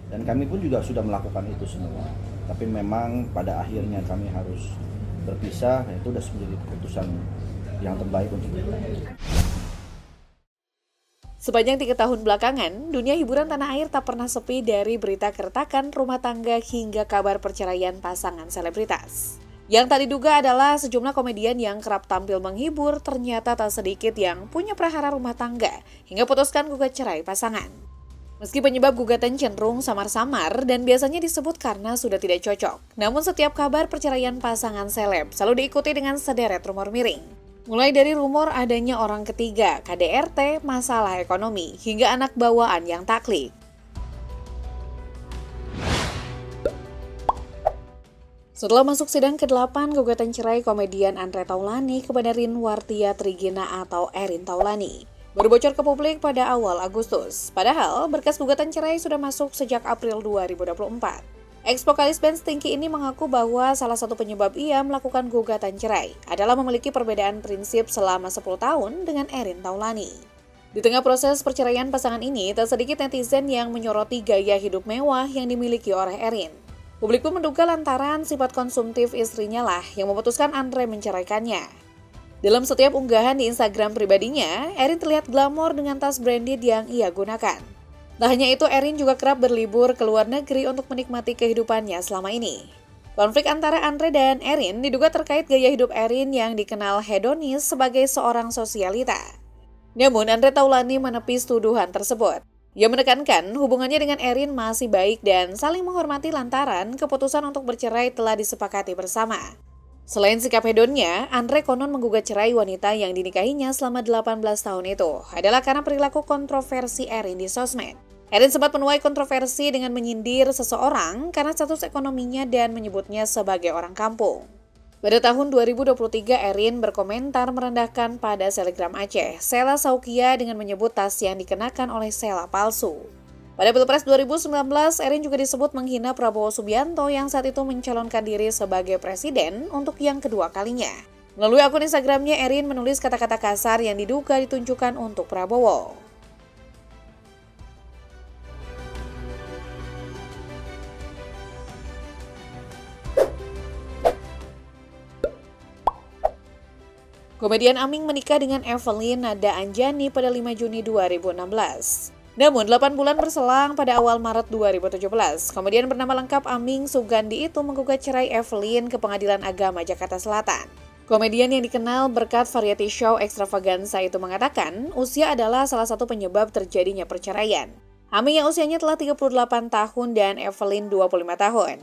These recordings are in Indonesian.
Dan kami pun juga sudah melakukan itu semua. Tapi memang pada akhirnya kami harus berpisah, itu sudah menjadi keputusan yang terbaik untuk kita. Sepanjang 3 tahun belakangan, dunia hiburan tanah air tak pernah sepi dari berita keretakan rumah tangga hingga kabar perceraian pasangan selebritas. Yang tak diduga adalah sejumlah komedian yang kerap tampil menghibur ternyata tak sedikit yang punya prahara rumah tangga hingga putuskan gugat cerai pasangan. Meski penyebab gugatan cenderung samar-samar dan biasanya disebut karena sudah tidak cocok, namun setiap kabar perceraian pasangan seleb selalu diikuti dengan sederet rumor miring. Mulai dari rumor adanya orang ketiga, KDRT, masalah ekonomi, hingga anak bawaan yang tak klik. Setelah masuk sidang ke-8 gugatan cerai komedian Andre Taulany kepada Rinwartia Trigina atau Erin Taulany baru bocor ke publik pada awal Agustus. Padahal berkas gugatan cerai sudah masuk sejak April 2024. Ex-vokalis band Stinky ini mengaku bahwa salah satu penyebab ia melakukan gugatan cerai adalah memiliki perbedaan prinsip selama 10 tahun dengan Erin Taulany. Di tengah proses perceraian pasangan ini, tak sedikit netizen yang menyoroti gaya hidup mewah yang dimiliki oleh Erin. Publik pun menduga lantaran sifat konsumtif istrinya lah yang memutuskan Andre menceraikannya. Dalam setiap unggahan di Instagram pribadinya, Erin terlihat glamor dengan tas branded yang ia gunakan. Tak hanya itu, Erin juga kerap berlibur ke luar negeri untuk menikmati kehidupannya selama ini. Konflik antara Andre dan Erin diduga terkait gaya hidup Erin yang dikenal hedonis sebagai seorang sosialita. Namun, Andre Taulany menepis tuduhan tersebut. Ia menekankan hubungannya dengan Erin masih baik dan saling menghormati lantaran keputusan untuk bercerai telah disepakati bersama. Selain sikap hedonnya, Andre konon menggugat cerai wanita yang dinikahinya selama 18 tahun itu adalah karena perilaku kontroversi Erin di sosmed. Erin sempat menuai kontroversi dengan menyindir seseorang karena status ekonominya dan menyebutnya sebagai orang kampung. Pada tahun 2023, Erin berkomentar merendahkan pada selebgram Aceh, Sheila Saukia dengan menyebut tas yang dikenakan oleh Sheila palsu. Pada Pilpres 2019, Erin juga disebut menghina Prabowo Subianto yang saat itu mencalonkan diri sebagai presiden untuk yang kedua kalinya. Melalui akun Instagramnya, Erin menulis kata-kata kasar yang diduga ditunjukkan untuk Prabowo. Komedian Aming menikah dengan Evelyn Nada Anjani pada 5 Juni 2016. Namun, 8 bulan berselang pada awal Maret 2017, komedian bernama lengkap Aming Sugandi itu menggugat cerai Evelyn ke Pengadilan Agama Jakarta Selatan. Komedian yang dikenal berkat variety show ekstravaganza itu mengatakan, usia adalah salah satu penyebab terjadinya perceraian. Aming yang usianya telah 38 tahun dan Evelyn 25 tahun.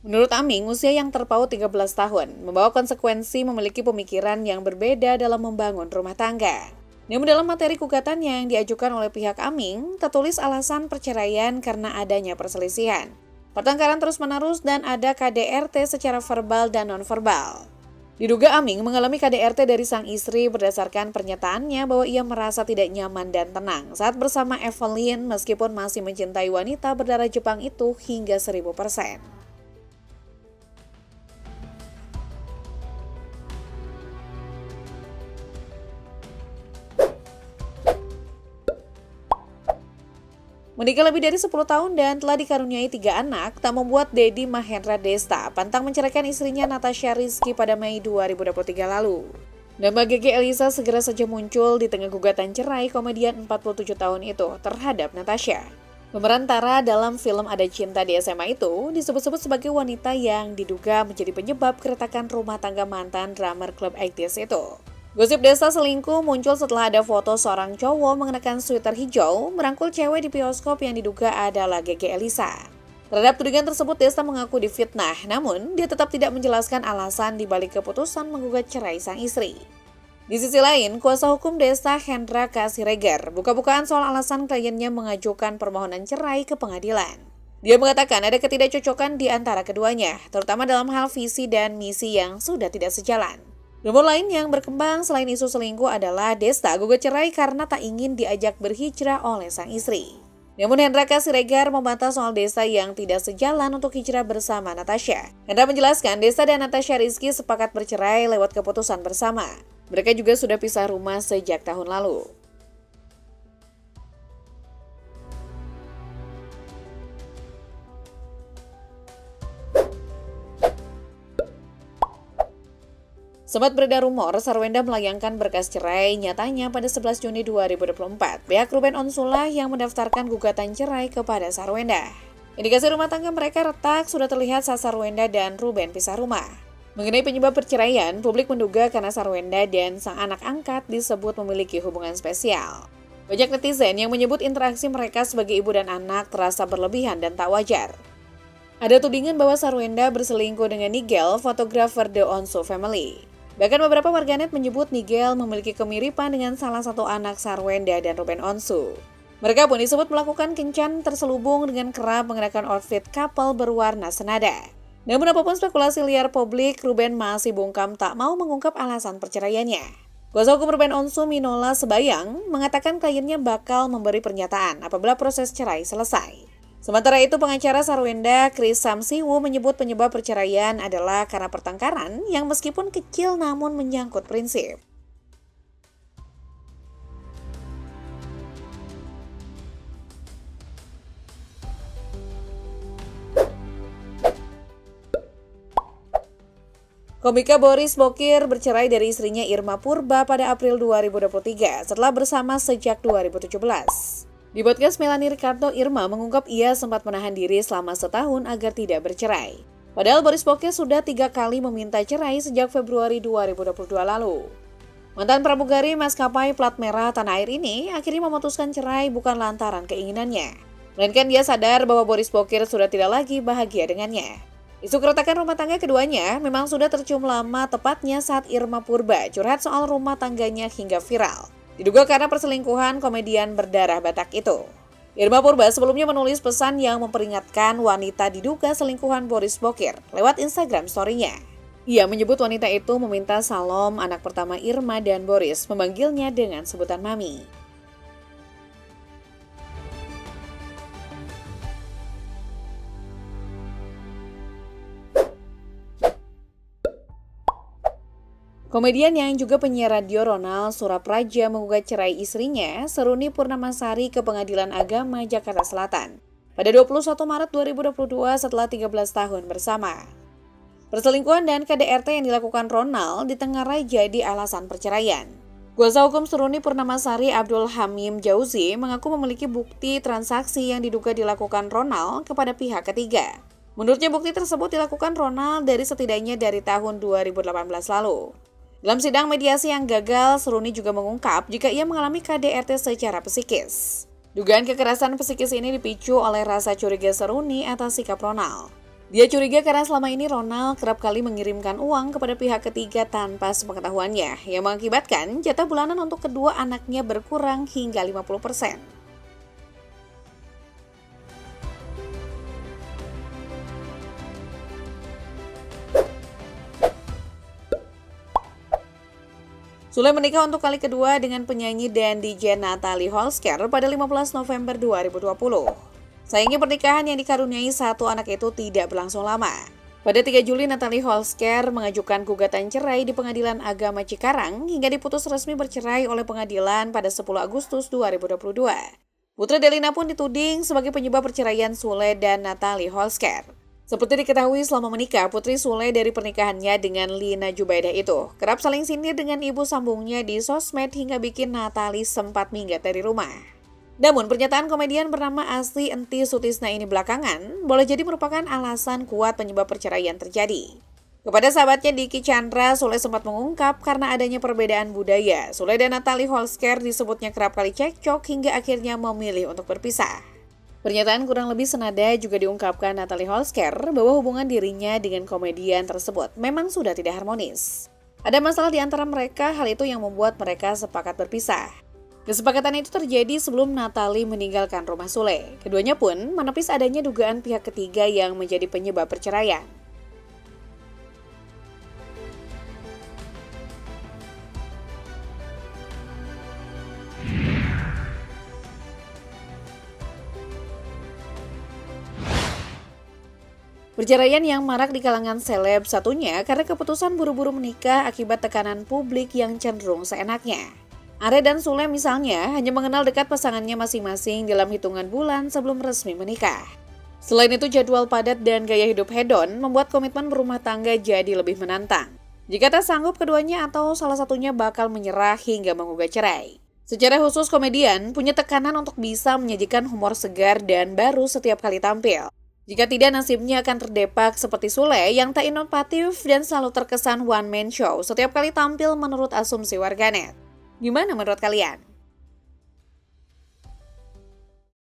Menurut Aming, usia yang terpaut 13 tahun membawa konsekuensi memiliki pemikiran yang berbeda dalam membangun rumah tangga. Namun dalam materi gugatan yang diajukan oleh pihak Aming, tertulis alasan perceraian karena adanya perselisihan, pertengkaran terus-menerus dan ada KDRT secara verbal dan non-verbal. Diduga Aming mengalami KDRT dari sang istri berdasarkan pernyataannya bahwa ia merasa tidak nyaman dan tenang saat bersama Evelyn meskipun masih mencintai wanita berdarah Jepang itu hingga 1000%. Menikah lebih dari 10 tahun dan telah dikaruniai 3 anak, tak membuat Dedi Mahendra Desta pantang menceraikan istrinya Natasha Rizky pada Mei 2023 lalu. Nama Gege Elisa segera saja muncul di tengah gugatan cerai komedian 47 tahun itu terhadap Natasha. Pemeran Tara dalam film Ada Cinta di SMA itu disebut-sebut sebagai wanita yang diduga menjadi penyebab keretakan rumah tangga mantan drummer klub 80s itu. Gosip Desta selingkuh muncul setelah ada foto seorang cowok mengenakan sweater hijau merangkul cewek di bioskop yang diduga adalah Gege Elisa. Terhadap tudingan tersebut, Desta mengaku difitnah, namun dia tetap tidak menjelaskan alasan dibalik keputusan menggugat cerai sang istri. Di sisi lain, kuasa hukum Desta Hendra K. Siregar buka-bukaan soal alasan kliennya mengajukan permohonan cerai ke pengadilan. Dia mengatakan ada ketidakcocokan di antara keduanya, terutama dalam hal visi dan misi yang sudah tidak sejalan. Rumor lain yang berkembang selain isu selingkuh adalah Desta gugat cerai karena tak ingin diajak berhijrah oleh sang istri. Namun Hendra K. Siregar membantah soal Desta yang tidak sejalan untuk hijrah bersama Natasha. Hendra menjelaskan Desta dan Natasha Rizky sepakat bercerai lewat keputusan bersama. Mereka juga sudah pisah rumah sejak tahun lalu. Sempat beredar rumor Sarwenda melayangkan berkas cerai, nyatanya pada 11 Juni 2024, pihak Ruben Onsulah yang mendaftarkan gugatan cerai kepada Sarwenda. Indikasi rumah tangga mereka retak sudah terlihat saat Sarwenda dan Ruben pisah rumah. Mengenai penyebab perceraian, publik menduga karena Sarwenda dan sang anak angkat disebut memiliki hubungan spesial. Banyak netizen yang menyebut interaksi mereka sebagai ibu dan anak terasa berlebihan dan tak wajar. Ada tudingan bahwa Sarwenda berselingkuh dengan Nigel, fotografer The Onsu Family. Bahkan beberapa warganet menyebut Nigel memiliki kemiripan dengan salah satu anak Sarwenda dan Ruben Onsu. Mereka pun disebut melakukan kencan terselubung dengan kerap mengenakan outfit couple berwarna senada. Namun apapun spekulasi liar publik, Ruben masih bungkam tak mau mengungkap alasan perceraiannya. Kuasa hukum Ruben Onsu, Minola Sebayang, mengatakan kliennya bakal memberi pernyataan apabila proses cerai selesai. Sementara itu, pengacara Sarwenda, Chris Samsiwu, menyebut penyebab perceraian adalah karena pertengkaran yang meskipun kecil namun menyangkut prinsip. Komika Boris Bokir bercerai dari istrinya Irma Purba pada April 2023 setelah bersama sejak 2017. Di podcast Melanie Ricardo, Irma mengungkap ia sempat menahan diri selama setahun agar tidak bercerai. Padahal Boris Bokir sudah 3 kali meminta cerai sejak Februari 2022 lalu. Mantan pramugari maskapai plat merah tanah air ini akhirnya memutuskan cerai bukan lantaran keinginannya, melainkan dia sadar bahwa Boris Bokir sudah tidak lagi bahagia dengannya. Isu keretakan rumah tangga keduanya memang sudah tercium lama, tepatnya saat Irma Purba curhat soal rumah tangganya hingga viral. Diduga karena perselingkuhan komedian berdarah Batak itu. Irma Purba sebelumnya menulis pesan yang memperingatkan wanita diduga selingkuhan Boris Bokir lewat Instagram story-nya. Ia menyebut wanita itu meminta Salom, anak pertama Irma dan Boris, memanggilnya dengan sebutan Mami. Komedian yang juga penyiar radio Ronald Surapraja menggugat cerai istrinya, Seruni Purnamasari, ke Pengadilan Agama Jakarta Selatan pada 21 Maret 2022 setelah 13 tahun bersama. Perselingkuhan dan KDRT yang dilakukan Ronald ditengarai jadi alasan perceraian. Kuasa hukum Seruni Purnamasari, Abdul Hamim Jauzi, mengaku memiliki bukti transaksi yang diduga dilakukan Ronald kepada pihak ketiga. Menurutnya bukti tersebut dilakukan Ronald setidaknya dari tahun 2018 lalu. Dalam sidang mediasi yang gagal, Seruni juga mengungkap jika ia mengalami KDRT secara psikis. Dugaan kekerasan psikis ini dipicu oleh rasa curiga Seruni atas sikap Ronald. Dia curiga karena selama ini Ronald kerap kali mengirimkan uang kepada pihak ketiga tanpa sepengetahuannya, yang mengakibatkan jatah bulanan untuk kedua anaknya berkurang hingga 50%. Sule menikah untuk kali kedua dengan penyanyi dan DJ Natalie Holsker pada 15 November 2020. Sayangnya pernikahan yang dikaruniai satu anak itu tidak berlangsung lama. Pada 3 Juli, Natalie Holsker mengajukan gugatan cerai di Pengadilan Agama Cikarang hingga diputus resmi bercerai oleh pengadilan pada 10 Agustus 2022. Putri Delina pun dituding sebagai penyebab perceraian Sule dan Natalie Holsker. Seperti diketahui selama menikah, Putri Sule dari pernikahannya dengan Lina Jubaidah itu kerap saling sindir dengan ibu sambungnya di sosmed hingga bikin Natalie sempat minggat dari rumah. Namun pernyataan komedian bernama asli Enti Sutisna ini belakangan boleh jadi merupakan alasan kuat penyebab perceraian terjadi. Kepada sahabatnya Diki Chandra, Sule sempat mengungkap karena adanya perbedaan budaya. Sule dan Natalie Holsker disebutnya kerap kali cekcok hingga akhirnya memilih untuk berpisah. Pernyataan kurang lebih senada juga diungkapkan Natalie Holsker bahwa hubungan dirinya dengan komedian tersebut memang sudah tidak harmonis. Ada masalah di antara mereka, hal itu yang membuat mereka sepakat berpisah. Kesepakatan itu terjadi sebelum Natalie meninggalkan rumah Sule. Keduanya pun menepis adanya dugaan pihak ketiga yang menjadi penyebab perceraian. Perceraian yang marak di kalangan seleb satunya karena keputusan buru-buru menikah akibat tekanan publik yang cenderung seenaknya. Are dan Sule misalnya hanya mengenal dekat pasangannya masing-masing dalam hitungan bulan sebelum resmi menikah. Selain itu, jadwal padat dan gaya hidup hedon membuat komitmen berumah tangga jadi lebih menantang. Jika tak sanggup, keduanya atau salah satunya bakal menyerah hingga menggugat cerai. Secara khusus, komedian punya tekanan untuk bisa menyajikan humor segar dan baru setiap kali tampil. Jika tidak, nasibnya akan terdepak seperti Sule yang tak inovatif dan selalu terkesan one-man show setiap kali tampil menurut asumsi warganet. Gimana menurut kalian?